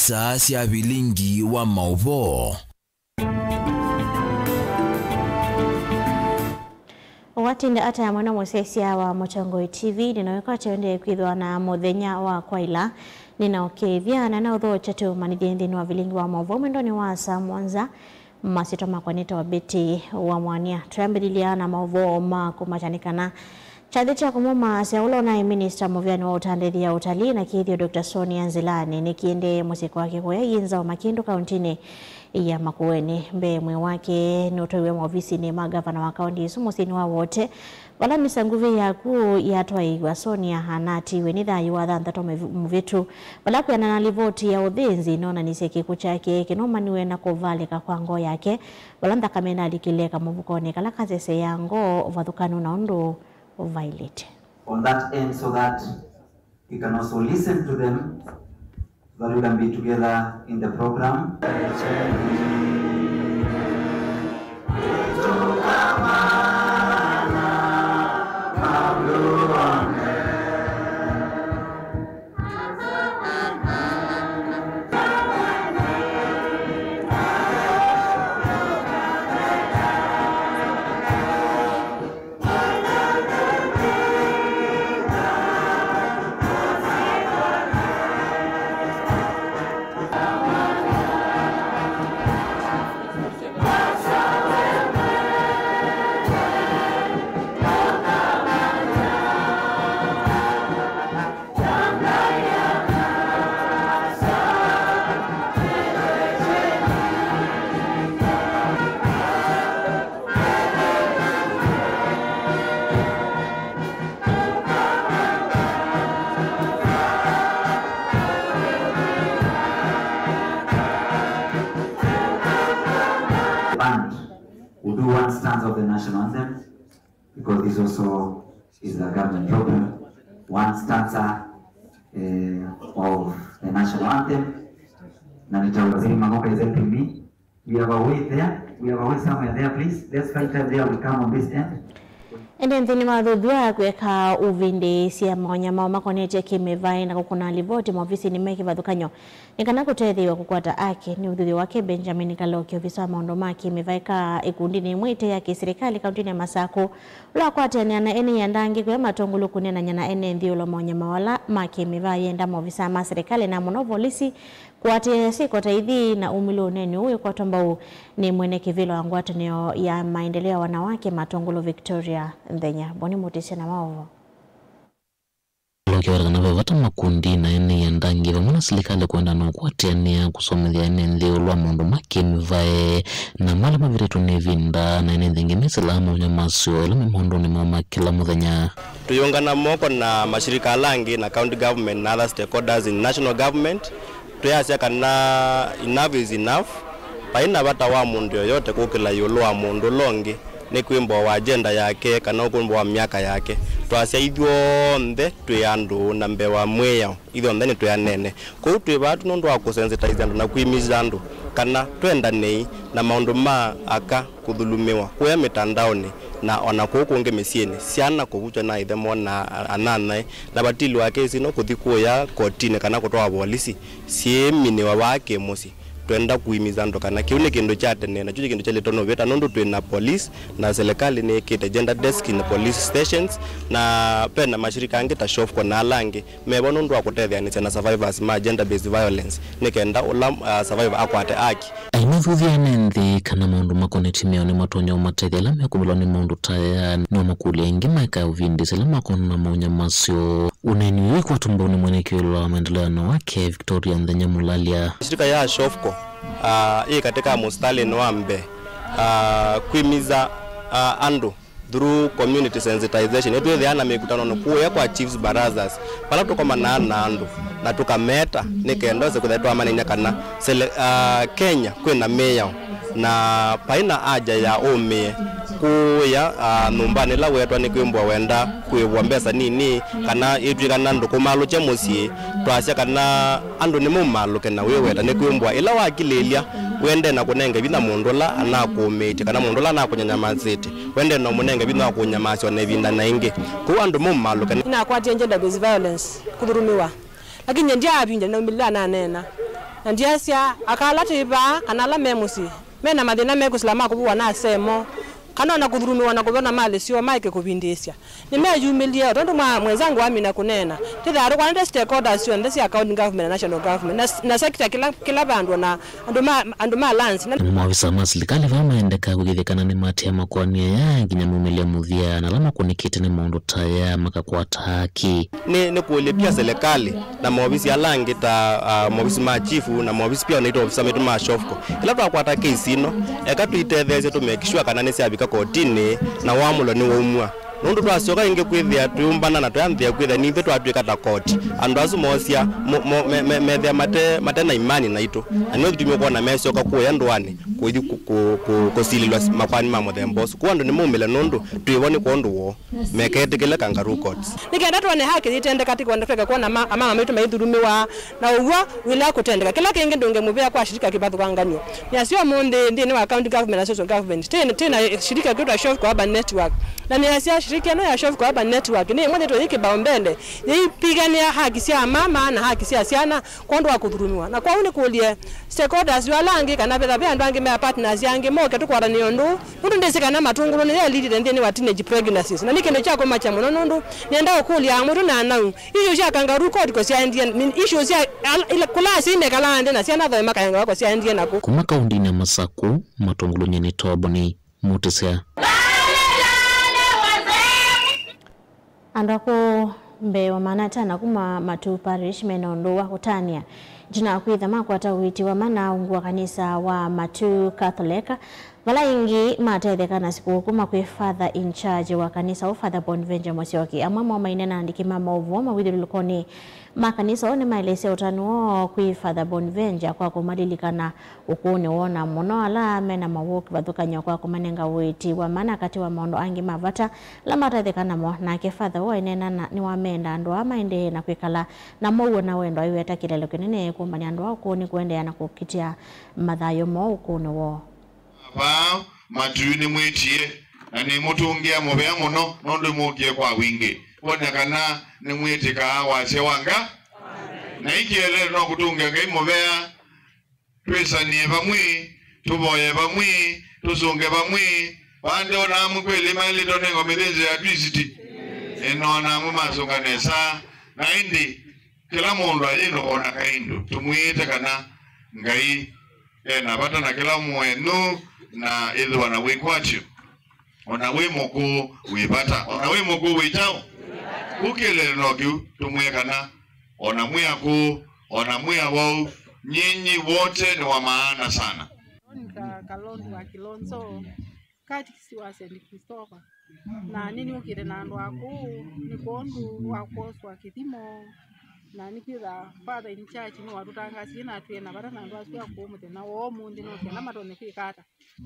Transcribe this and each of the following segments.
saa cia bilingi wa mauvo. Watinda ata ya mwana mwesesia wa Motongoi TV ninaweka chende kwithwa na muthenya wa kwaila ninaokethia na na utho chatu manithini wa bilingi wa mauvo mwendoni wa saa mwanza masito makwaneta wa beti wa mwania tuambirilia na mauvo makumachanikana Chadhi cha kumuma seaulo na Minister Muvyani wa utandethi ya utalii na kithio Dr. Sonia Nzilani ni kiende musiku wake kwa yinza wa Makindu kauntini ya Makueni. Mbe mwe wake ni utoiwe mwovisi ni magavana wa kaunti sumusini wa wote. Wala misanguvi ya kuu ya tuwa Sonia hanati wenitha yuwa dhantato mvitu. Wala kuya nanalivoti ya udhinzi nona niseki kuchake kinoma niwe na kuvalika kwa ngo yake. Wala mtakamena alikileka mvukone kalakaze se yango vadhukanu na undu violate. On that end, so that we can also listen to them, so that we can be together in the program. We'll do one stanza of the national anthem, because this also is a government program. One stanza of the national anthem. Nanitawaziri Magoka is helping me. We have a way there. We have a way somewhere there, please. Let's find time there. We come on this end. Ende nthini madhudhua kuweka uvinde siya mwanyama makonete kimevai na kukuna livoti mwofisi ni meki vadhukanyo. Nikana kutethi wa kukwata ake ni udhudhi wake Benjamin Kaloki ofisa wa maondoma kimevai ka ikundi ni mwite ya kisirikali kauntini ya Masako. Ula kwate ni ana ene yandangi kwa matongulu kunena nyana ene ndhiulo mwanyama wala makimevai yenda mwofisa ma serikali na monovolisi kwate siko taidhi na umilo neni uwe kwa tombau ni mwene kivilo angwatanio ya maendeleo wanawake matongulu Victoria Ndenya. Boni mutisi na maovo. Lokiwa na vata makundi na ene yandangi vamuna silikale kuenda na kuatiania kusomethia ene ndhiu lwa mundu makimvae na mala maviretu nevinda na ene dhingine salama unyamasio lame mundu ni mama kila muthenya. Tuyungana moko na mashirika alangi na county government na other stakeholders in national government. Tuyasya kana enough is enough. Paina bata wa mundu yoyote kukila yulu wa mundu longi ni kuimbo wa agenda yake kana kuimbo wa miaka yake. Twasya idhyo nde tuyandu na mbewa mweya idhyo nde ni tuyanene. Kwa tuwe batu nundu wa kusensitize andu na kuimiza andu kana tuenda nei na maundu ma aka kudhulumiwa kuya mitandaoni na wanakukunge mesieni siana kuvuchwa na idhemo na ananae na batili wake sino kuthikuya kotine kana kutoa polisi siemini wa wake mosi tuenda kuimiza ndo kana kiune kindu chate nena chuchi kindu chale tono veta nondo tuena police na serikali ni kite gender desk in police stations na pena mashirika angeta shof kwa na alangi mebono ndo akutethia ni na survivors ma gender based violence nikenda ulam survivor akwate aki ainavuvia nendhi kana maundu makoneti meoni matonya umatethia lame kumiloni maundu taya ni umakuli ingi maika uvindi salama kona maunya masio uneni kwa tumboni mweneki ula maendeleo wake Victoria Ndenya Mulalia. Shirika ya Shofco hii katika mustali nwambe kuimiza andu through community sensitization. Yetu yana mikutano nukuya kwa chiefs barazas pala tukoma na andu na tukameta nikeendose kuthaitwa amani kana Kenya kwina meya na paina aja ya umie kuya numbani la wetwa ni kwimbwa wenda kuibwa mbesa nini kana itwi kana ndu kumalu cha musie twasya kana andu ni mumalu kana we weta ni kwimbwa ila wakilelia wende na kunenge bina mundu la anakumite kana mundu la anakunyamazite wende no munenge bina kunyamasyo na binda na ingi ku andu mumalu kana kwa gender based violence kudhurumiwa lakini ndia abinja na milana nena ndiasia akalatiba kanala memusi mena mathina mekusila kubuwa na semo kana na kudhurumiwa na kubona mali sio maike kubindisha nimeyumilia tondu mwenzangu amina kunena titharo kwa nende stakeholders sio ndesi account government national government na sector kila bandu na anduma lance na maafisa ma serikali vamaendeka kugithikana ni matema kwa nia ya nginya mumilia muthia na lama kunikite ni maundu taya makakwata haki ni kuilipia serikali na maofisi ya langi ta maofisi ma chifu na maofisi pia wanaitwa ofisa metu ma shofko kila twakwata case ino ekatuitetheze tumekishwa kana nesi abika kotini na wamulo ni waumwa nundu twasioka inge kwithia tuumbana na twanthia kwithia ni ithu twatuika ta koti andu asu mosia methia mate na imani na itu anyo gitumio kwa na mesioka kuya ndwani kuthi kusililwa makwani ma muthembosu kwa andu ni mumile nundu tuivoni kwa ndu wo meketikile kangaroo courts nikenda tuone haki itende katika ndofeka kwa na mama metu maithurumiwa na uwa wila kutendeka kila kingi ndunge muvia kwa shirika kibathu kwanganio ni sio munde ndi ni account government na social government tena shirika kitu shop kwa urban network na ni asia shirikiano ya shop kwa urban network ni mwenye to yiki baombende ipigania haki sia mama na haki sia siana kwa ndu akudhurumiwa na kwa uni kulie stakeholders walangi kana betha bya ndangi me partners yange moke tukwara ni ndu ndeseka na matungulu ni lead ndi wa teenage pregnancies na nikene chako macha muno nundu nenda okulia muru na nau iyo sha kangaroo court ko sia ndian issue sia kula sine kala ndi na sia na thema kayanga wako sia ndian nako kuma kaundi na Masaku matungulu nyene toboni mutesia andako mbewa manata na kuma matu parish menondo wa kutania jina kwitha makwata witi wa mana ungwa kanisa wa Matu Catholic vala ingi matethekana siku kuma kwe father in charge wa kanisa wa Father Bonvenja Musyoki amama mainena andiki mama uvu mawithulukoni makanisa one maelese utanuo kwe Father Bonvenja kwa kumadilikana ukuni wona muno ala mena mawoki bathukanya kwa kumanenga witi wa mana kati wa maondo angi mavata la matethekana mo na ke father wa inena ni wamenda ndo amaende na kwikala na mowo na wendo aiweta kilelo kinene kumbani ando ukuni kuendea na kukitia mathayo mo ukuni wo ba matuni mwetie na ni mutungia mubea muno nondo mugie kwa wingi wona kana ni mwetika wase wanga na ikiele no kutunga ngai mubea pesa ni bamwi tuboye bamwi tuzunge bamwi bande ona mukweli mali donengo mireze ya visiti enona mumasonga nesa na indi kila mundu ayino ona kaindo tumwite kana ngai na bata na kila mwenu na idhu wana wikwacho ona wimoko wibata ona wimoko witao ukele nokiu tumwekana ona mwiako ona mwiao nyinyi wote ni wa maana sana Kalonzo wa Kilonzo kati kisiwa St. Christopher na nini ukire na ndo aku ni kondu wa koswa kithimo na nikira father in church ni watutangasi na twena bara na ndo asu akumute na wo mundi no kena matone kwikata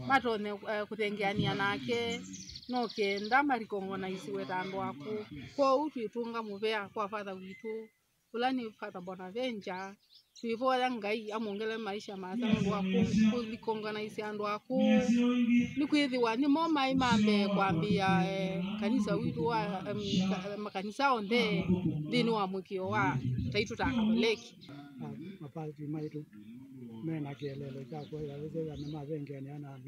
matone kutengeania nake no kenda marikongo na isiwe tando aku kwa utwitunga muvea kwa father witu fulani Father Bonaventure tuivoya ngai amongele maisha masa ndo aku kulikonga na isi ando aku ni kwithiwa ni mo mai mambe kwambia kanisa witu wa makanisa onde dini wa mukio wa taitu ta Katoliki mapati maitu mena kelele cha kwa yale ya mavenga ni ana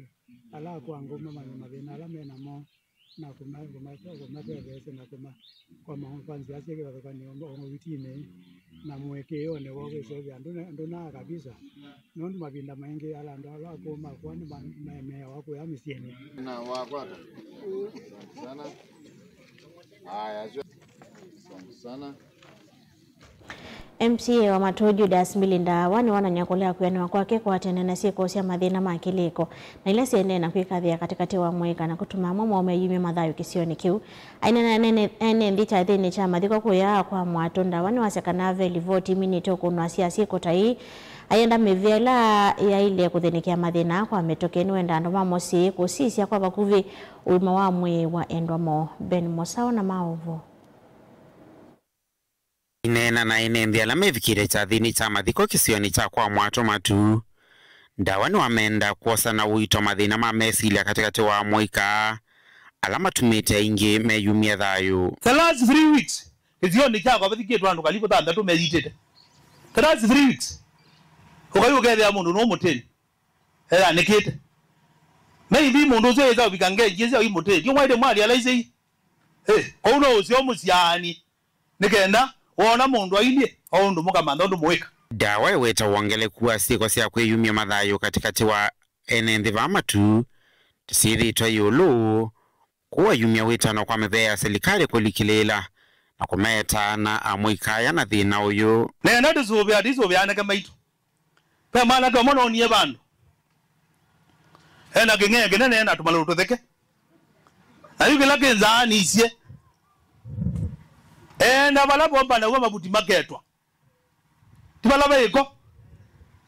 ala kwa ngoma mavena ala mena mo na kuma bese na kuma kwa mafanzi yake kwa ni ngo witine na mweke one wowe so vya ndona kabisa nondo mavinda maingi ala ndo ala kwa kwani meme wako ya misieni na wakwata sana haya sana MCA wa Matu Judas Milinda wani wananyakolea kuyanwa kwake kwa tenena siku sia mathina makiliko na ile siende na kwikathia katikati wa mweka na kutuma mama umeyumi mathayo kisioni kiu aina nene ndicha thini cha mathiko kuya kwa mwatonda wani wasekana veli voti minito kunwa siasi kotai ayenda mevela ya ile kuthinikia mathina kwa metokeni wenda ndo mamosi kusisia kwa bakuvi uima wa mwe wa endwamo Ben Mosao na maovo inena na inendia la methikire cha thini cha mathiko kisioni cha kwa mwato Matu ndawa ni wamenda kuosa na uito mathina ma mesilia katikati wa moika alama tumite ingi meyumia thayu the last 3 weeks kisioni cha kwa bathike twandu kalipo tanda tumeyitete the last 3 weeks ukayugethea mundu no muteni era nikite maybe mundu zo eza bikange jeze ayi muteni yo mwaide mwali alaize ono ucio musiani nikenda wona mundu ailie oundu mukamanda undu muwika dawa weta wangele kuwa siko cia kwiyumia mathayo katikati wa enenthi va matu tisithitwa yulu kuwa yumia witano kwa methea serikali kulikilela na kumeta na amwikaya na thina uyu nena ndizubya nake maitu pe mala to mono nie bandu ena ngenge nena tumalo tutheke ayugela kenza nisie enda bala bomba na goma buti maketwa tibala bayiko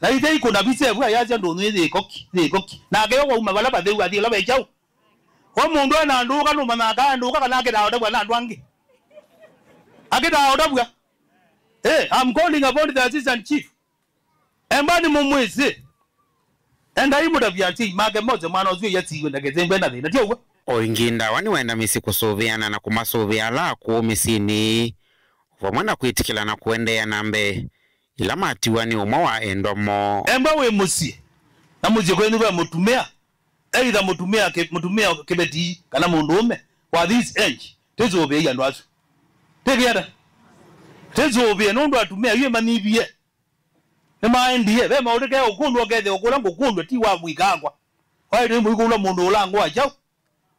na ide iko na bise bwa yaje ndo nwe ikoki na geyo kwa uma bala badeu adi la baychau wa mundu ana nduka no manaka nduka kana ke dawo bwa ndu angi akida odabwa I'm calling about the assistant chief embani mumwezi enda imuda byati mage moze mwana ozwe yati wenda gezembe na thina tio oinginda wani wenda misi kusoviana na kumasovia la ku misini vamwana kwitikila na kuendea nambe ila matiwa ni umwa wa endomo emba we musi na muzi kwenu ba mutumia either mutumia kebeti kana mundu ume wa this age tezobe ya ndwazo tegiada tezobe no ndo atumia yema nibie ema ndiye be maudeke okundwa gethe okula ngokundwa ti wa mwikangwa waide mwikula mundu ulango ajao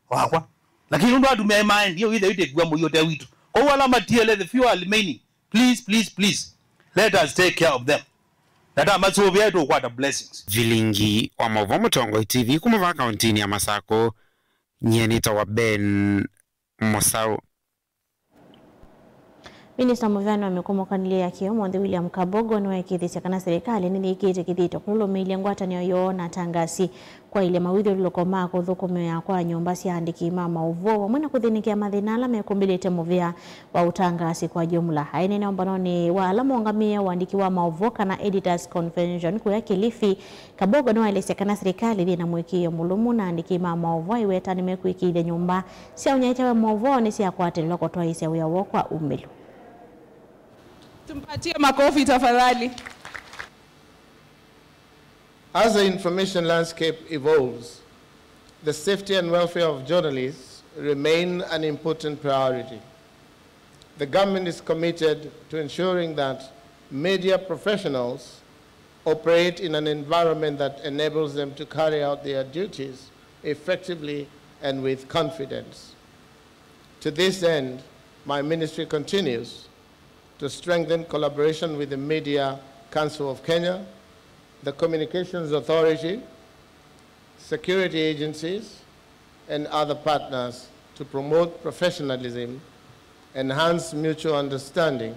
wakwa lakini ndo atumia ema ndiye ile ite kwa moyo tewitu kwa wala matiele the few remaining please let us take care of them nata matsobe yetu kwata blessings vilingi wa Mauvoo Mutongoi TV kumava kauntini ya Masako nyenita wa Ben Mosau. Minister Muvano amekumokanile akio Mwandhi William Kabogo niwe kithisia kana serikali nini kite kithito kulo mili ngwatani yo na tangasi kwa ile mawitho lilokoma kuthukumia kwa nyumba cia andiki ma Mauvoo wamwena kuthinikia mathinala mekumbilite muvia wa utangasi kwa jumla haine na mbanoni wa alamo ngamia waandiki wa Mauvoo kana Editors Convention kwa Kilifi. Kabogo niwe alisia kana serikali thina mwikio mulumu na andiki ma Mauvoo iweta nimekuikile nyumba cia unyaita wa Mauvoo ni cia kwatelwa kutwa isia uyawo kwa umilu. Tumpatie makofi tafadhali. As the information landscape evolves, the safety and welfare of journalists remain an important priority. The government is committed to ensuring that media professionals operate in an environment that enables them to carry out their duties effectively and with confidence. To this end, my ministry continues to strengthen collaboration with the Media Council of Kenya, the Communications Authority, security agencies, and other partners to promote professionalism, enhance mutual understanding,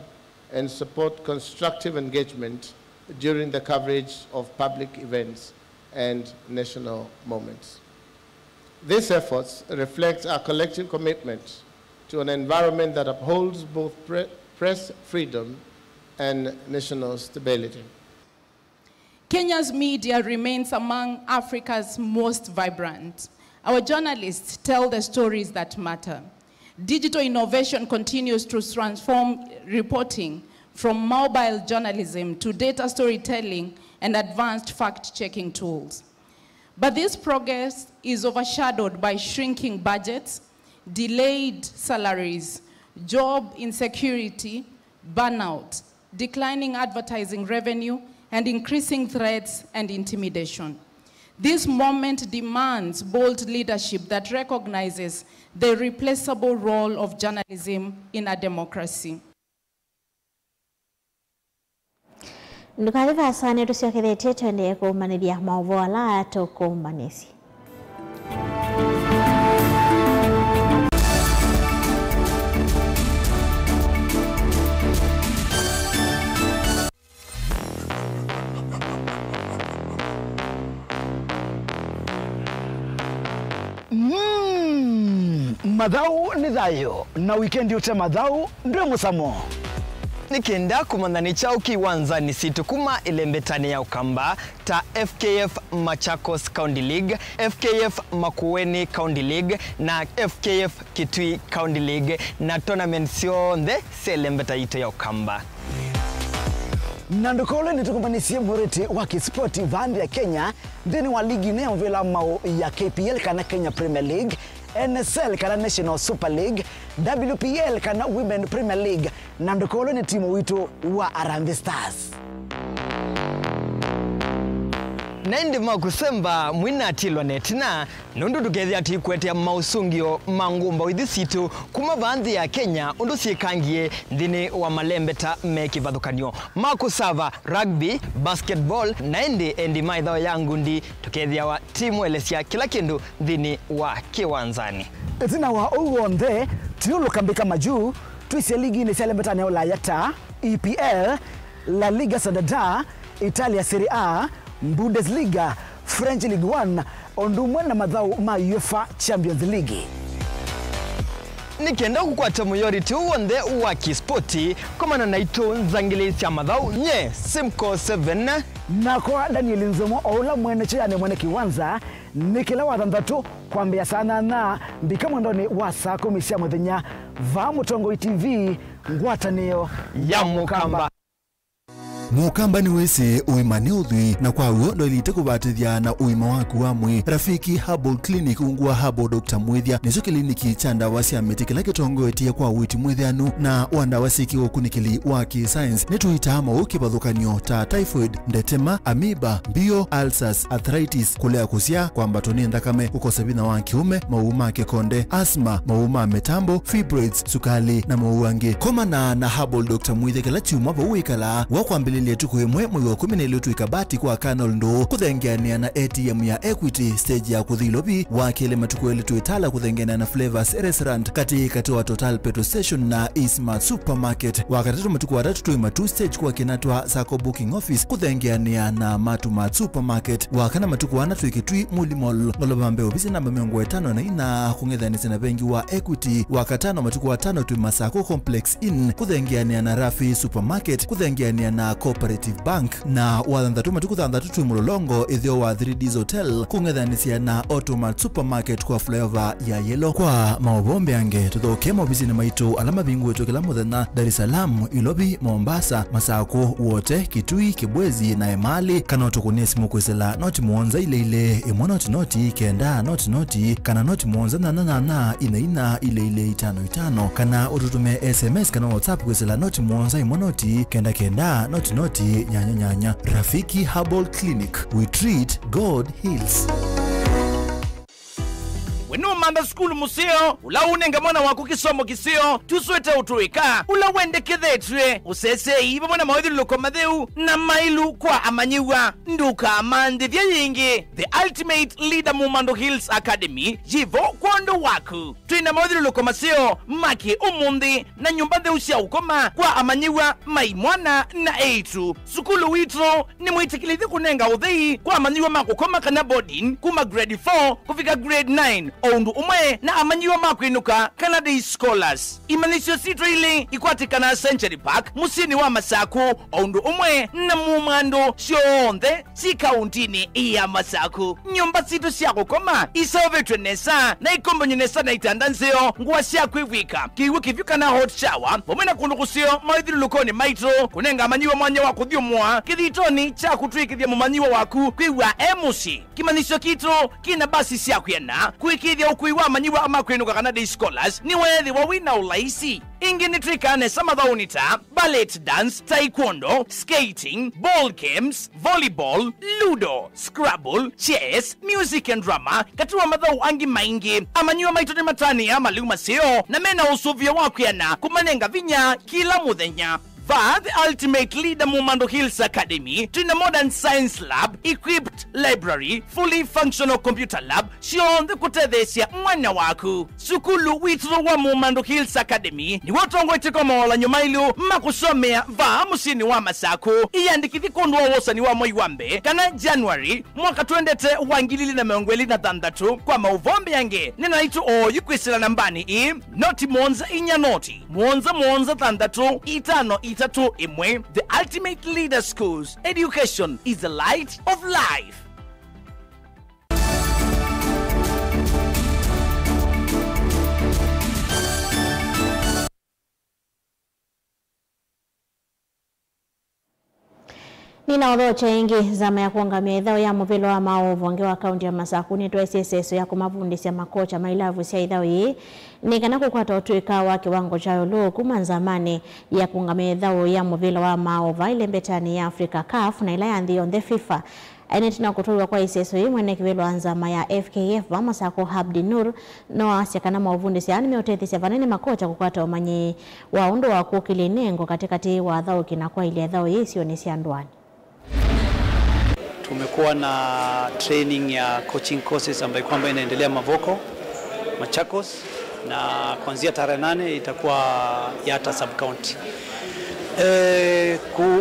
and support constructive engagement during the coverage of public events and national moments. These efforts reflect our collective commitment to an environment that upholds both press freedom and national stability. Kenya's media remains among Africa's most vibrant. Our journalists tell the stories that matter. Digital innovation continues to transform reporting from mobile journalism to data storytelling and advanced fact-checking tools. But this progress is overshadowed by shrinking budgets, delayed salaries, job insecurity, burnout, declining advertising revenue, and increasing threats and intimidation. This moment demands bold leadership that recognizes the irreplaceable role of journalism in a democracy. Ndukathiva asane tusiokethete twende kumanithia Mauvoo ala tukumanisi. Mathau ni thayo na weekend yote mathau ndwe musamo nikenda kumandani chao kiwanzani situkuma ilembetani ya Ukamba ta FKF Machakos County League, FKF Makueni County League na FKF Kitui County League na tournament sionde selembeta ito ya Ukamba. na ndukole nitukumbanisie murete wa kispoti vandi ya Kenya ndeni wa ligi neo vila mao ya KPL kana Kenya Premier League, NSL kana National Super League, WPL kana Women Premier League, na ndukole ni timu wito wa Harambee Stars. Naindi makusemba mwina atilwa netina nundu tukethia tikwetea mausungio mangumba withisitu kuma bandhi ya Kenya undu sikangie ndini wa malembeta mekivathukanio makusava rugby, basketball naindi endi maithao ya ngundi tukethia wa timu elesia kila kindu ndini wa kiwanzani. Tina wa uwonde tiulu kambika majuu tuisia ligi ni selembeta neo la yata EPL, La Liga Santander, Italia Serie A, Bundesliga, French League 1, ondumwe na madhau ma UEFA Champions League. Nikienda kukwata muyori tu wonde wa kispoti komana na ito nzangili sia madhau nye Simco 7 na kwa Daniel Nzomo oula mwene chayane mwene kiwanza nikila wathandatu kwambia sana na mbika mwendoni wa saa 10 cia muthenya va Mutongo TV ngwatanio ya Mukamba. Mukamba ni wese uima ni udhui na kwa uo ndo ilite kubatithia na uima waku wa mwi. Rafiki Herbal Clinic ungua Herbal Dr. Mwithia niso kliniki cha ndawa cia miti kila kitongo etia kwa witi mwithianu na wandawa siki ukunikili wa ki-science nituita mauki bathukanio ta typhoid, ndetema, amoeba, bio, ulcers, arthritis, kulea kusia kwa mbatoni ndakame, kukosa bina wa kiume, mauma kekonde, asma, mauma metambo, fibroids, sukali na mauange. Komana na Herbal Dr. Mwithia kila chuma bauikala wakwambili letuko imwe mwe wa 10 tuikabati kwa kanal ndo kuthengeania na ATM ya Equity stage ya kuthilobi wakele matuko letu itala kuthengeania na Flavors Restaurant kati wa Total Petrol Station na Eastmart Supermarket wakati matuko watatu tuima 2 stage kwa kinatwa Sako Booking Office kuthengeania na Matumat Supermarket wakana matuko wana tuikitui Mulimol ngolobambe obisi namba 54 na ina kungethanisi na bengi wa Equity wakatano matuko watano tuima Sako Complex Inn kuthengeania na Rafi Supermarket kuthengeania na Cooperative Bank na wathandatu matuku thandatu tu mulolongo ithio wa 3D's Hotel kungethanisia na Automat Supermarket kwa flavor ya yellow. Kwa maobombe ange tuthoke mobisini maitu alama bingu wetu kila muthenya Dar es Salaam, Ilobi, Mombasa, Masako, wote Kitui, Kibwezi na Emali kana tukunie simu kwesela noti muonza ile imwe noti kenda noti kana noti muonza na ina ile 55 kana ututume SMS kana WhatsApp kwesela noti muonza imwe noti kenda noti nyanya. Rafiki Herbal Clinic, we treat, God heals. Wenu manda skulu musio ula unenga mwana waku kisomo kisio tuswete utuika ula wende kithetwe usese iba mwana mawedhi loko madheu na mailu kwa amanyiwa nduka amandi vya yingi the ultimate leader Mumando Hills Academy jivo kondo waku tuina mawedhi loko masio maki umundi na nyumba de usia ukoma kwa amanyiwa maimwana na eitu sukulu witro ni mwitikilithi kunenga udhei kwa amanyiwa makukoma kana boarding kuma grade 4 kufika grade 9 oundu umwe na amanyiwa makwinuka Canada Scholars imanisio sitro ili ikwatikana Century Park musini wa Masaku oundu umwe na Mumando shionde si kauntini iya Masaku nyumba situ siya kukoma isaovetwe nesa na ikombonye nesa na itandanzeo nguwa siya kuivika kiwu kivyuka na hot shower wamena kundukusio maithiru lukoni maitro kunenga amanyiwa mwanya waku dhiumwa kithitoni cha kutwikithia mumanyiwa waku kwiwa emusi kimanisio kitro kina basi siya kuyena kuikithia ukuiwa amanyiwa ama kwinuka Canada Scholars ni wethi wa wina ulaisi ingi ni trikane samadhaunita ballet dance, taekwondo, skating, ball games, volleyball, ludo, scrabble, chess, music and drama katuwa madhau angi maingi amanyiwa maitoni matani ama liuma seo na mena usuvia wakuyana kumanenga vinya kila muthenya. The ultimate leader Mumando Hills Academy to a modern science lab, equipped library, fully functional computer lab, shion the kutethesia mwana waku. Sukulu witro wa Mumando Hills Academy, ni watongo itiko maola nyumailu, makusomea va musini wa Masaku, iyandikithi kondwa wosa ni wa Moiwambe, kana January, mwaka tuendete wangilili na meongweli na thandatu, kwa mauvombe yange, nina itu o yukwisila nambani noti monza inya noti, monza thandatu, itano itatu imwe. The ultimate leader schools. Education is the light of life. Nina odhocha ingi zama ya kuangamia idhao ya muvilo wa maovu wange wa kaunti ya Masakuni tuwa SSS ya kumavundisi ya makocha mailavu siya idhao hii ni kana kukwata utuika wa kiwango cha yolo kumanzamani ya kuangamia idhao ya muvilo wa maovu ile mbetani ya Africa CAF na ila ya on the FIFA. Ene tina kutuwa kwa iseso hii mwene kivilo anzama ya FKF wa Masako Habdi Nur no asya kana mavundisi ya anime utethi sevanini makocha kukwata umanyi wa undo wa kukili nengo katikati wa adhao kinakwa ili adhao hii sionisi andwani. Tumekuwa na training ya coaching courses ambayo kwamba inaendelea Mavoko, Machakos na kuanzia tarehe 8 itakuwa Yatta sub county.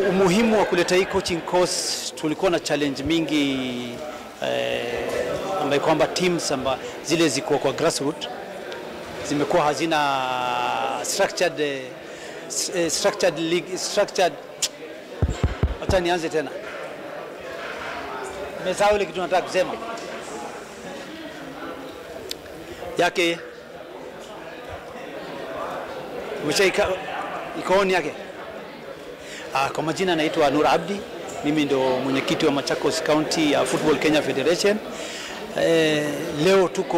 Umuhimu wa kuleta hii coaching course, tulikuwa na challenge mingi ambayo kwamba teams zile ziko kwa grassroots zimekuwa hazina structured league, acha nianze tena. Mesao ile kitu nataka kusema yake umeshaika ikooni yake. Kwa majina naitwa Nur Abdi, mimi ndo mwenyekiti wa Machakos County ya Football Kenya Federation. Leo tuko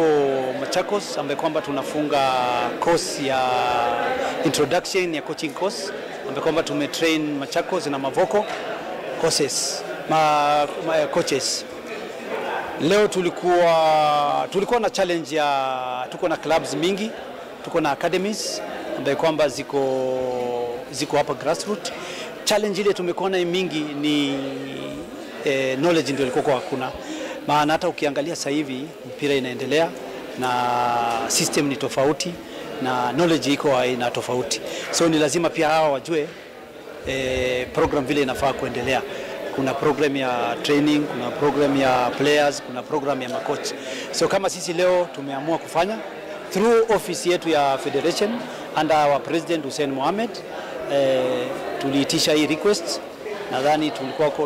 Machakos ambaye kwamba tunafunga course ya introduction ya coaching course ambaye kwamba tumetrain Machakos na Mavoko courses coaches. Leo tulikuwa na challenge ya tuko na clubs mingi, tuko na academies ambaye kwamba ziko hapa grassroots. Challenge ile tumekuwa na mingi ni knowledge ndio ilikuwa hakuna. Maana hata ukiangalia sasa hivi mpira inaendelea na system ni tofauti na knowledge iko aina tofauti. So ni lazima pia hawa wajue program vile inafaa kuendelea. Kuna program ya training, kuna program ya players, kuna program ya makocha. So kama sisi leo tumeamua kufanya through office yetu ya federation under our president Hussein Mohamed, tuliitisha hii request. Nadhani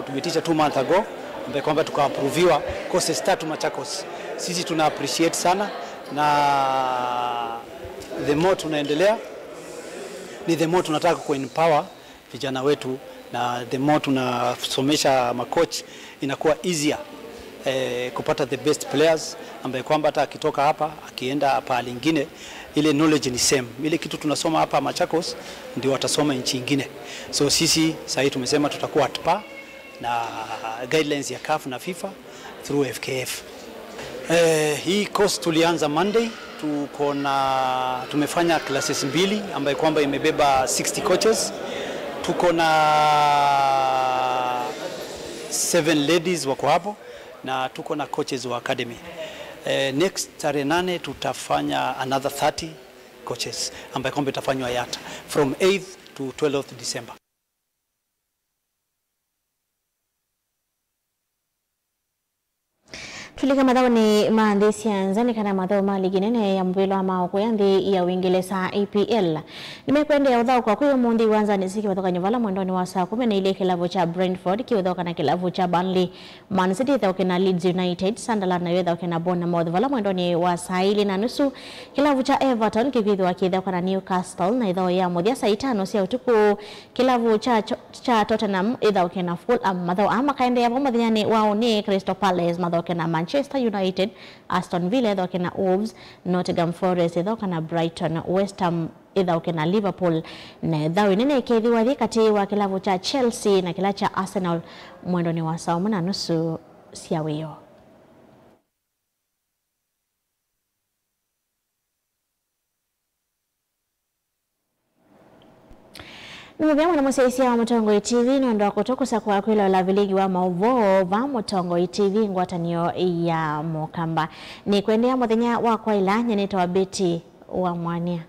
tuliitisha 2 months ago ambapo kwamba tukaapproviwa courses 3 Machakos. Sisi tuna appreciate sana, na the more tunaendelea ni the more tunataka kuempower vijana wetu, na the more tunasomesha makoch inakuwa easier kupata the best players ambaye kwamba hata akitoka hapa akienda pahali nyingine ile knowledge ni same. Ile kitu tunasoma hapa Machakos ndio watasoma nchi nyingine. So sisi sasa tumesema tutakuwa at par na guidelines ya CAF na FIFA through FKF. Hii course tulianza Monday, tumefanya classes 2 ambaye kwamba imebeba 60 coaches. Tuko na 7 ladies wako hapo na tuko na coaches wa academy. Next tarehe 8 tutafanya another 30 coaches ambaye kwamba itafanywa Yatta from 8th to 12th December. Tulika madhao ni maandisi ya nzani kana madhao mali ginene ya mbilo ama okuyandi ya Uingereza EPL. Nimekwenda ya udhao kwa kuyo mundi wanza nisiki watoka nyuvala mwendoni wa saa 10 na ile kilavu cha Brentford kiudhoka na kilavu cha Burnley. Man City idhoke na Leeds United, Sunderland na idhoke na Bournemouth vala mwendoni wa saa 2:30. Kilavu cha Everton kikidhoka kidhoka na Newcastle na idhao ya modia saa 5 siya utuku. Kilavu cha Tottenham idhoke na Fulham. Madhao ama kaende ya pamadhiani wao ni Crystal Palace madhoke na Manchester United, Aston Villa idhoke na Wolves, Nottingham Forest idhoke na Brighton, West Ham idhoke na Liverpool, na idhao inene ikidhiwa kati wa kilavu cha Chelsea na kila cha Arsenal mwendoni wa saa 1:30 siawio. Nimevyamu na mwasaisia wa Mutongoi TV niondoa kutokusa kwa kwila la viligi wa mauvoo va Mutongoi TV ngwatanio ya Mukamba. Ni kuendea mwathenya wa kwa ila nyaneta wa Beti wa Mwania.